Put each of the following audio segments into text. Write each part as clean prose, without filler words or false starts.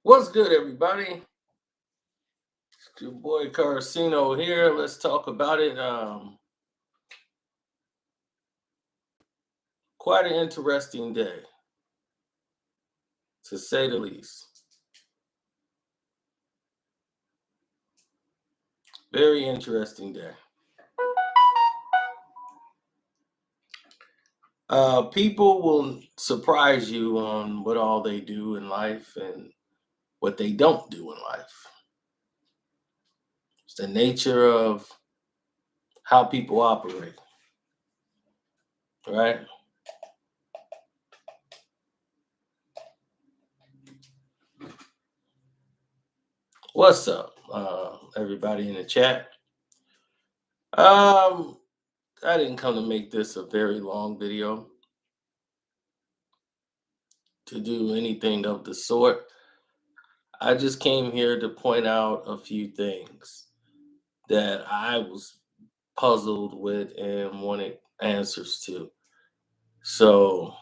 What's good, everybody? It's your boy Carcino here. Let's talk about it. Quite an interesting day, to say the least. Very interesting day. People will surprise you on what all they do in life and what they don't do in life. It's the nature of how people operate, right? What's up, everybody in the chat? Um, I didn't come to make this a very long video to do anything of the sort. I just came here to point out a few things that I was puzzled with and wanted answers to. So,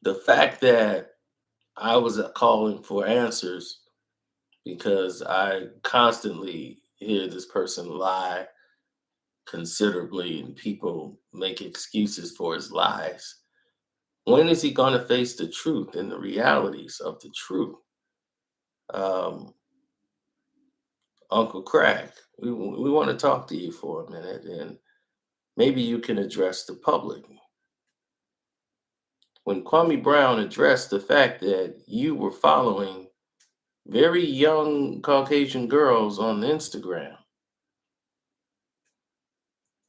the fact that I was calling for answers because I constantly hear this person lie considerably and people make excuses for his lies. When is he going to face the truth and the realities of the truth? Um, Uncle Crack, we want to talk to you for a minute and maybe you can address the public. When Kwame Brown addressed the fact that you were following very young Caucasian girls on Instagram,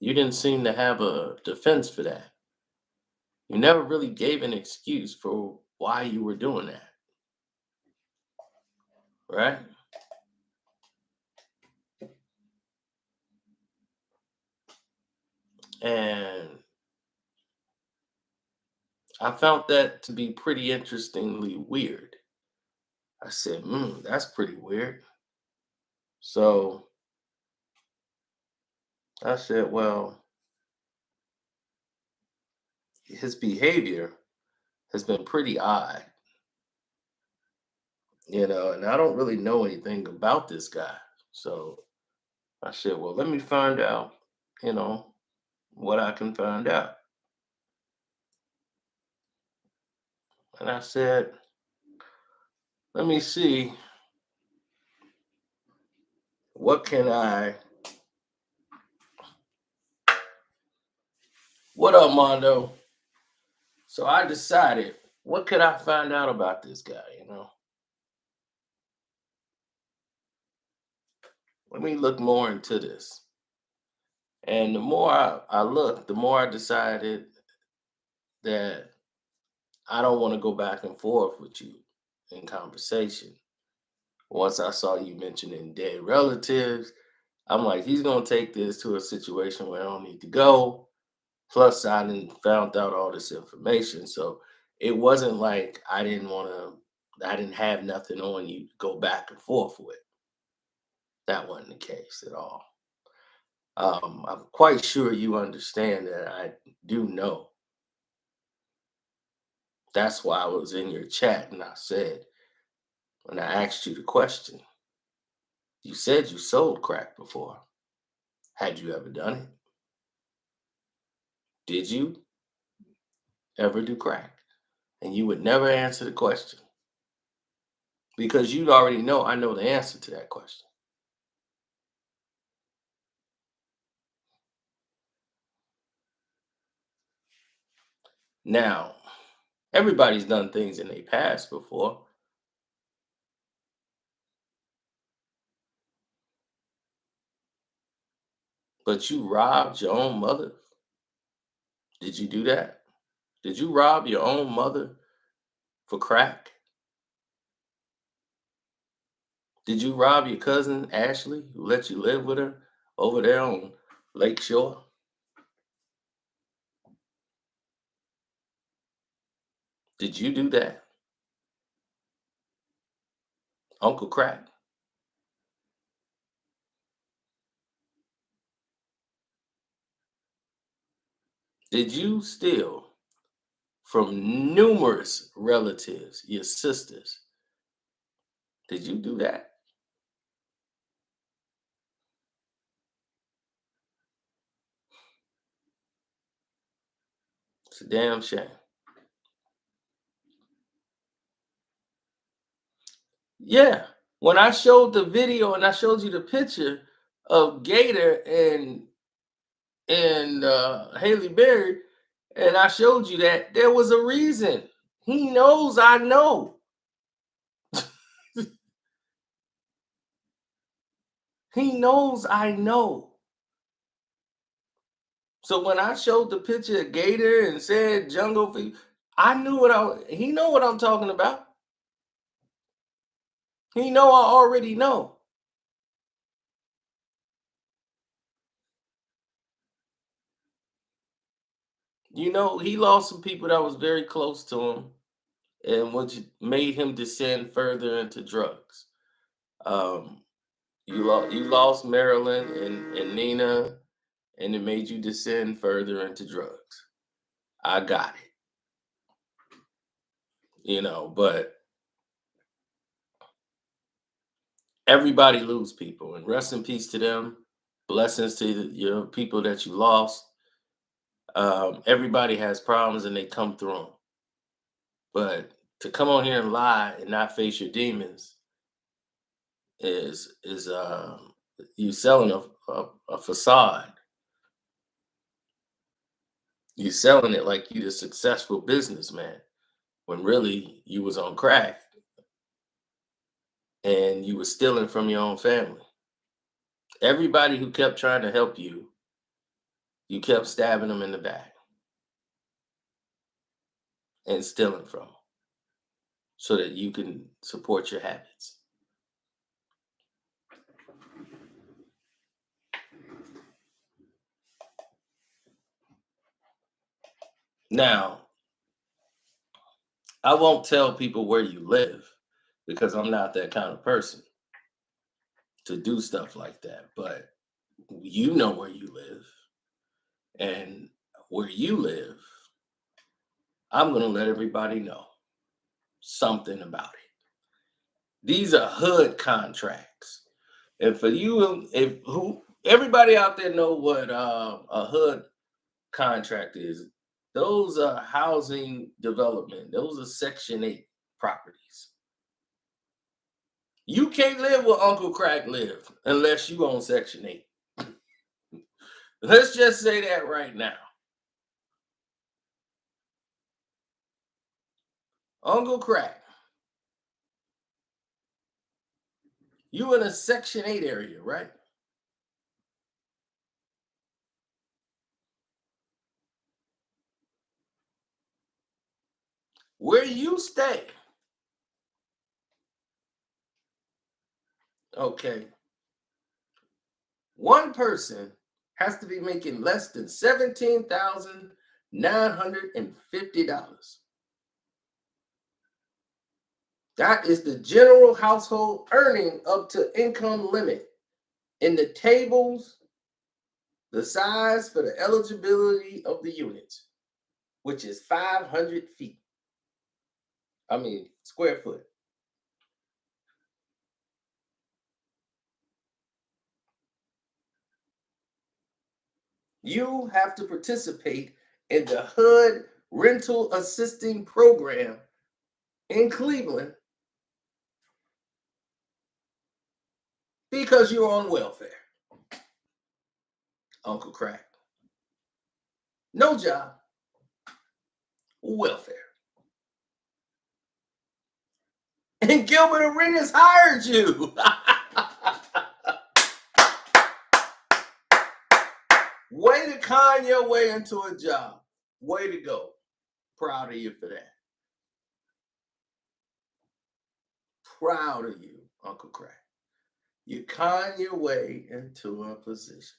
you didn't seem to have a defense for that. You never really gave an excuse for why you were doing that, right? And I found that to be pretty interestingly weird. I said, that's pretty weird. So I said, well, his behavior has been pretty odd, and I don't really know anything about this guy. So I said, well, let me find out, you know, what I can find out. And I said, let me see, what can I, what up, Mondo? So I decided, what could I find out about this guy? Let me look more into this. And the more I looked, the more I decided that I don't want to go back and forth with you in conversation. Once I saw you mentioning dead relatives, I'm like, he's gonna take this to a situation where I don't need to go. Plus, I didn't found out all this information, so it wasn't like I didn't have nothing on you to go back and forth with. That wasn't the case at all. I'm quite sure you understand that I do know. That's why I was in your chat and I said, when I asked you the question, you said you sold crack before. Had you ever done it? Did you ever do crack? And you would never answer the question because you'd already know I know the answer to that question. Now, everybody's done things in their past before, but you robbed your own mother. Did you do that? Did you rob your own mother for crack? Did you rob your cousin Ashley, who let you live with her over there on Lake Shore? Did you do that, Uncle Crack? Did you steal from numerous relatives, your sisters? Did you do that? It's a damn shame. Yeah. When I showed the video and I showed you the picture of Gator and Haley Berry, and I showed you that there was a reason. He knows I know. He knows I know. So when I showed the picture of Gator and said Jungle Fever, I knew he know what I'm talking about. He know I already know. You know, he lost some people that was very close to him, and which made him descend further into drugs. Um, you lost Marilyn and Nina, and it made you descend further into drugs. I got it, but everybody lose people, and rest in peace to them. Blessings to your people that you lost. Everybody has problems and they come through them. But to come on here and lie and not face your demons is you selling a facade. You selling it like you the successful businessman when really you was on crack and you was stealing from your own family. Everybody who kept trying to help you, you kept stabbing them in the back and stealing from them so that you can support your habits. Now, I won't tell people where you live because I'm not that kind of person to do stuff like that. But you know where you live, and where you live, I'm going to let everybody know something about it. These are hood contracts. And for you, if who everybody out there know what a hood contract is, those are housing development. Those are Section 8 properties. You can't live where Uncle Crack lived unless you own Section 8. Let's just say that right now. Uncle Crack, you in a Section 8 area, right? Where you stay, okay, one person has to be making less than $17,950. That is the general household earning up to income limit. In the tables, the size for the eligibility of the units, which is 500 feet. I mean, square foot. You have to participate in the HUD rental assisting program in Cleveland because you're on welfare. Uncle Crack. No job, welfare. And Gilbert Arenas hired you. Way to con your way into a job. Way to go. Proud of you for that. Proud of you, Uncle Crack. You con your way into a position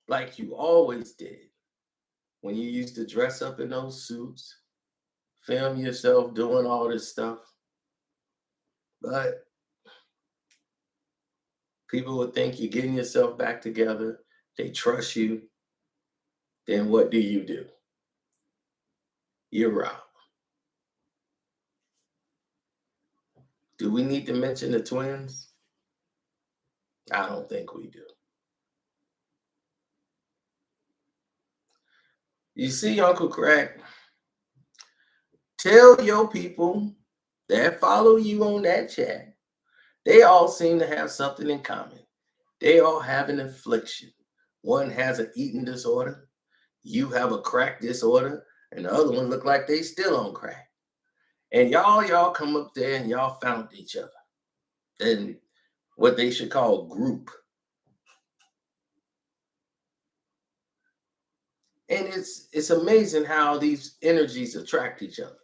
like you always did when you used to dress up in those suits, film yourself doing all this stuff. But people would think you're getting yourself back together. They trust you. Then what do? You're out. Do we need to mention the twins? I don't think we do. You see, Uncle Crack, tell your people that follow you on that chat, they all seem to have something in common. They all have an affliction. One has an eating disorder, you have a crack disorder, and the other one look like they still on crack. And y'all come up there and y'all found each other. And what they should call group. And it's amazing how these energies attract each other.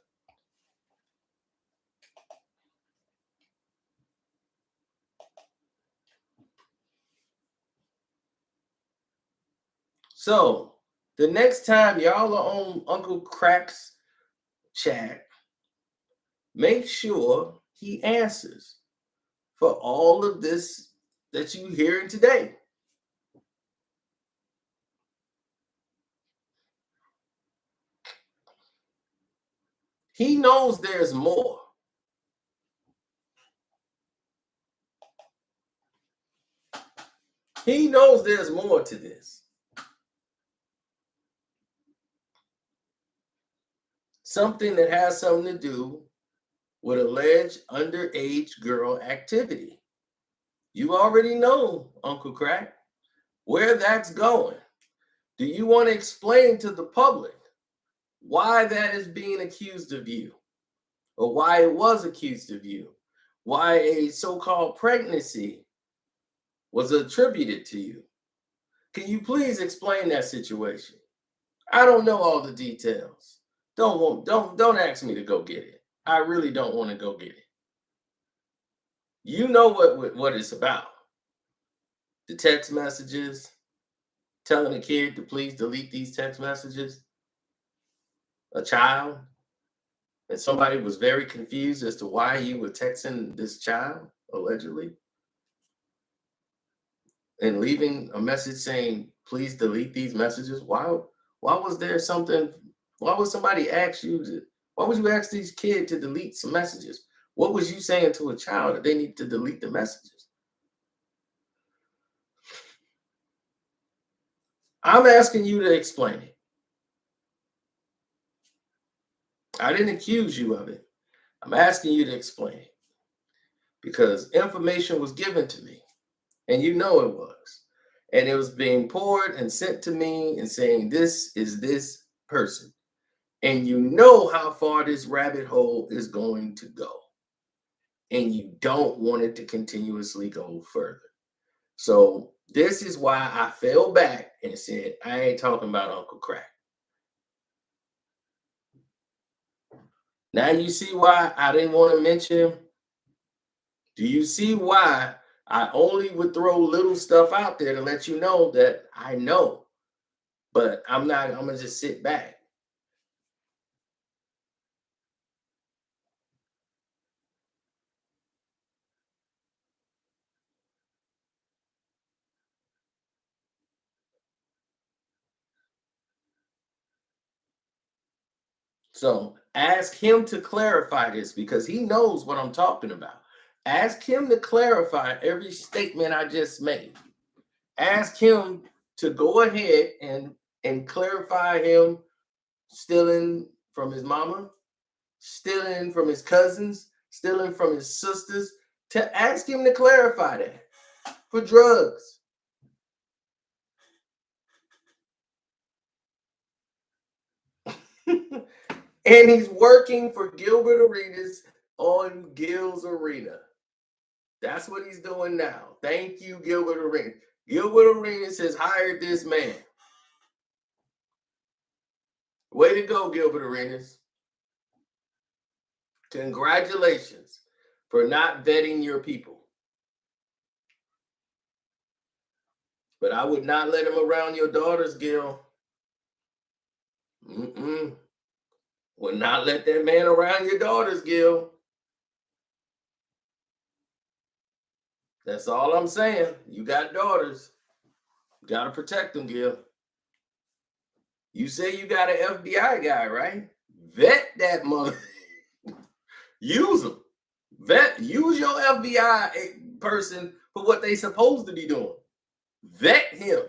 So the next time y'all are on Uncle Crack's chat, make sure he answers for all of this that you hearing today. He knows there's more. He knows there's more to this. Something that has something to do with alleged underage girl activity. You already know, Uncle Crack, where that's going. Do you want to explain to the public why that is being accused of you, or why it was accused of you, why a so-called pregnancy was attributed to you? Can you please explain that situation? I don't know all the details. Don't ask me to go get it. I really don't want to go get it. You know what it's about. The text messages, telling a kid to please delete these text messages, a child, and somebody was very confused as to why you were texting this child, allegedly, and leaving a message saying, please delete these messages. Why was there something? Why would somebody ask you to, why would you ask these kids to delete some messages? What was you saying to a child that they need to delete the messages? I'm asking you to explain it. I didn't accuse you of it. I'm asking you to explain it because information was given to me, and you know it was. And it was being poured and sent to me and saying, this is this person. And you know how far this rabbit hole is going to go. And you don't want it to continuously go further. So this is why I fell back and said, I ain't talking about Uncle Crack. Now you see why I didn't want to mention him? Do you see why I only would throw little stuff out there to let you know that I know, but I'm gonna just sit back. So ask him to clarify this because he knows what I'm talking about. Ask him to clarify every statement I just made. Ask him to go ahead and clarify him stealing from his mama, stealing from his cousins, stealing from his sisters. To ask him to clarify that for drugs. And he's working for Gilbert Arenas on Gil's Arena. That's what he's doing now. Thank you, Gilbert Arenas. Gilbert Arenas has hired this man. Way to go, Gilbert Arenas. Congratulations for not vetting your people. But I would not let him around your daughters, Gil. Would not let that man around your daughters, Gil. That's all I'm saying. You got daughters. You got to protect them, Gil. You say you got an FBI guy, right? Vet that mother. Use him. Use your FBI person for what they supposed to be doing. Vet him.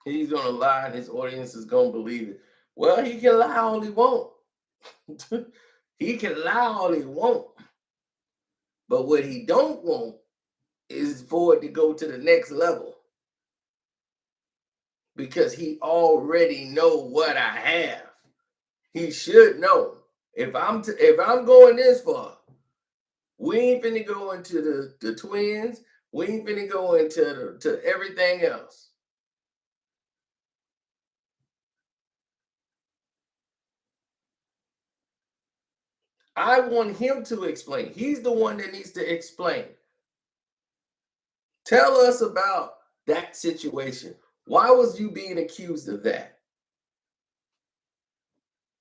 He's gonna lie, and his audience is gonna believe it. Well, he can lie all he want. He can lie all he want. But what he don't want is for it to go to the next level, because he already know what I have. He should know. If I'm going this far, we ain't finna go into the twins. We ain't finna go into to everything else. I want him to explain. He's the one that needs to explain. Tell us about that situation. Why was you being accused of that?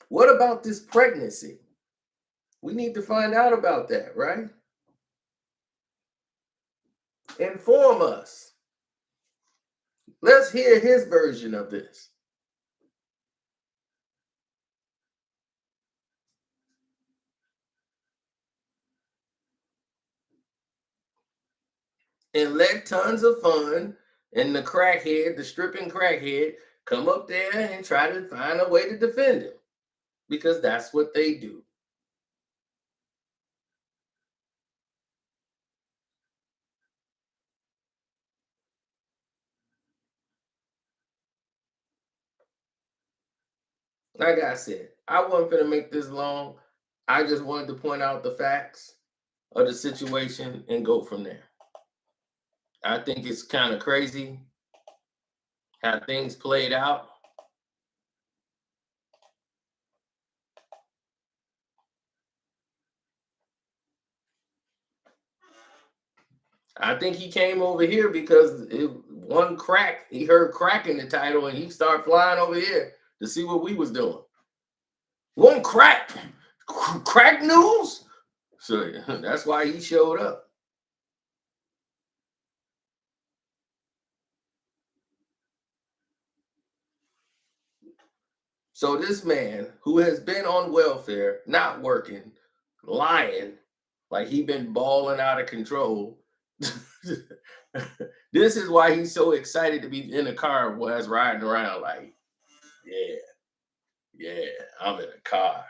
What about this pregnancy? We need to find out about that, right? Inform us. Let's hear his version of this. And let tons of fun and the crackhead, the stripping crackhead, come up there and try to find a way to defend him, because that's what they do. Like I said, I wasn't going to make this long. I just wanted to point out the facts of the situation and go from there. I think it's kind of crazy how things played out. I think he came over here because one crack, he heard crack in the title and he started flying over here to see what we was doing. One crack, crack news. So that's why he showed up. So this man who has been on welfare, not working, lying, like he been balling out of control. This is why he's so excited to be in a car while he's riding around like, yeah, yeah, I'm in a car.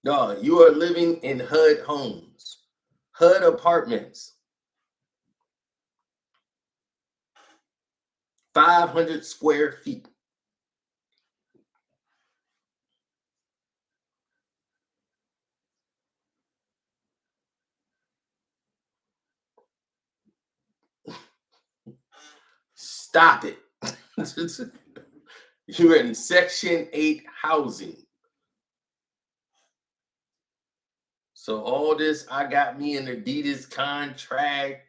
No, you are living in HUD homes, HUD apartments, 500 square feet. Stop it. You're in Section 8 housing. So all this, I got me an Adidas contract,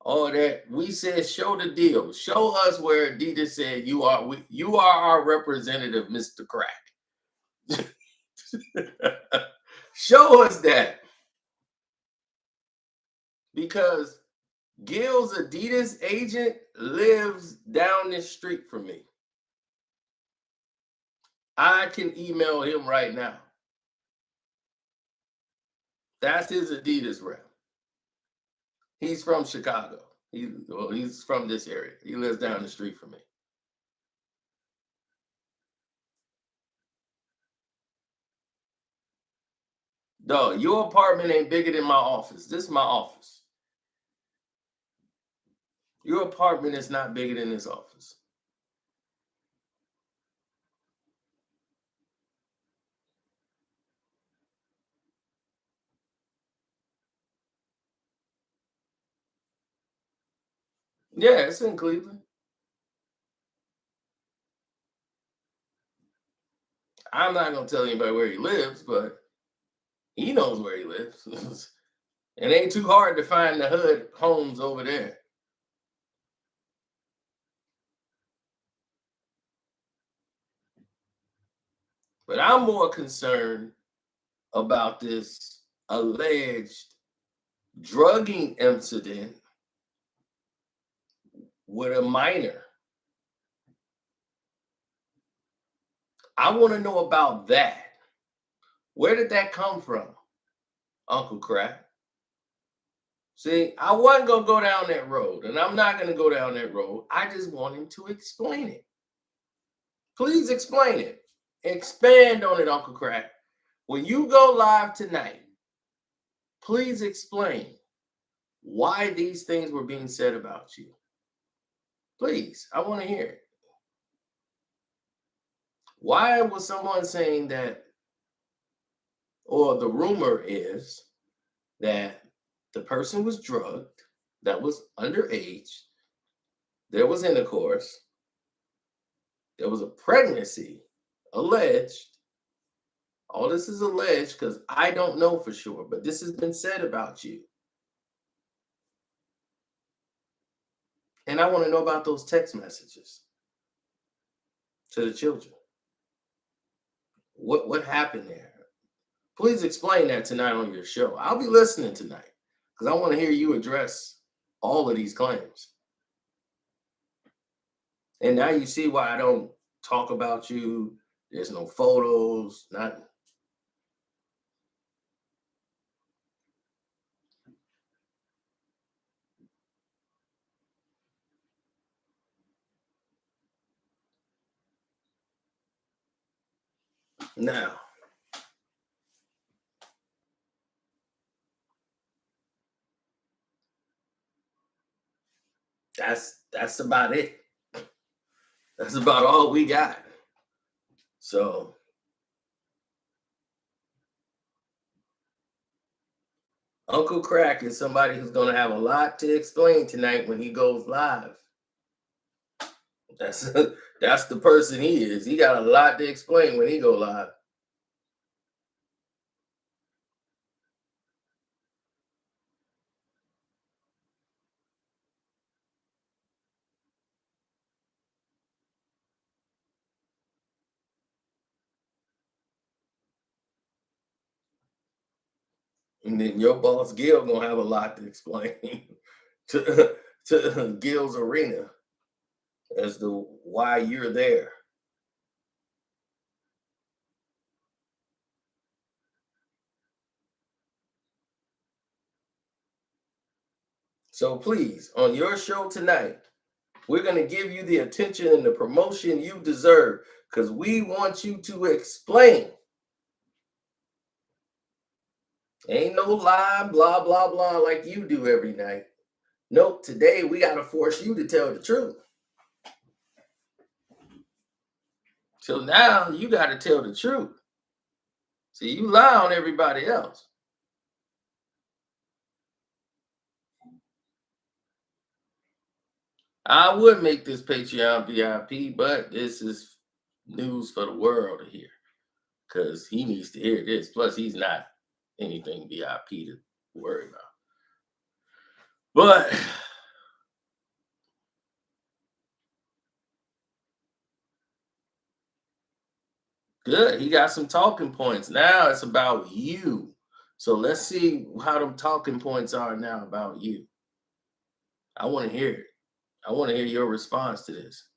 all that. We said, show the deal. Show us where Adidas said you are our representative, Mr. Crack. Show us that. Because Gil's Adidas agent lives down the street from me. I can email him right now. That's his Adidas rep. He's from Chicago. He's from this area. He lives down the street from me. Dog, your apartment ain't bigger than my office. This is my office. Your apartment is not bigger than this office. Yeah, it's in Cleveland. I'm not gonna tell anybody where he lives, but he knows where he lives. It ain't too hard to find the hood homes over there. But I'm more concerned about this alleged drugging incident with a minor. I want to know about that. Where did that come from, Uncle Crack? See, I wasn't going to go down that road, and I'm not going to go down that road. I just want him to explain it. Please explain it. Expand on it, Uncle Crack. When you go live tonight, please explain why these things were being said about you. Please, I want to hear it. Why was someone saying that, or the rumor is that the person was drugged, that was underage, there was intercourse, there was a pregnancy alleged. All this is alleged because I don't know for sure, but this has been said about you. And I want to know about those text messages to the children. What happened there? Please explain that tonight on your show. I'll be listening tonight because I want to hear you address all of these claims. And now you see why I don't talk about you. There's no photos, nothing. Now, that's about it. That's about all we got. So Uncle Crack is somebody who's going to have a lot to explain tonight when he goes live. That's that's the person he is. He got a lot to explain when he go live. And then your boss Gil gonna have a lot to explain to Gil's arena as to why you're there. So please, on your show tonight, we're going to give you the attention and the promotion you deserve because we want you to explain. Ain't no lie, blah, blah, blah, like you do every night. Nope, today we got to force you to tell the truth. So now you got to tell the truth. See, you lie on everybody else. I would make this Patreon VIP, but this is news for the world to hear because he needs to hear this. Plus, he's not anything VIP to worry about. But good, he got some talking points. Now it's about you. So let's see how them talking points are now about you. I want to hear it. I want to hear your response to this.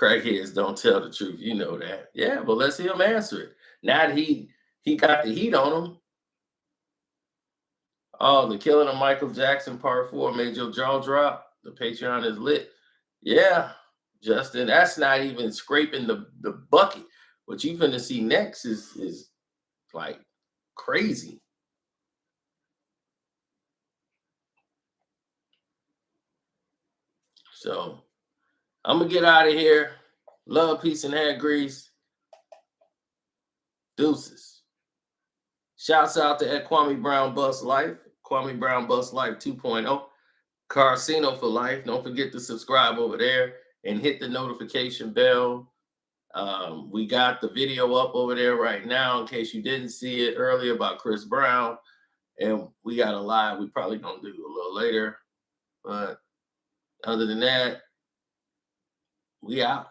Crackheads don't tell the truth. You know that. Yeah, but let's hear him answer it. Now that he got the heat on him. Oh, the killing of Michael Jackson part 4 made your jaw drop. The Patreon is lit. Yeah, Justin, that's not even scraping the bucket. What you finna see next is like crazy. So I'm gonna get out of here. Love, peace, and hair grease. Deuces. Shouts out to at Kwame Brown Bus Life. Kwame Brown Bus Life 2.0. Carcino for life. Don't forget to subscribe over there and hit the notification bell. We got the video up over there right now in case you didn't see it earlier about Chris Brown. And we got a live we probably gonna do a little later. But other than that, we out.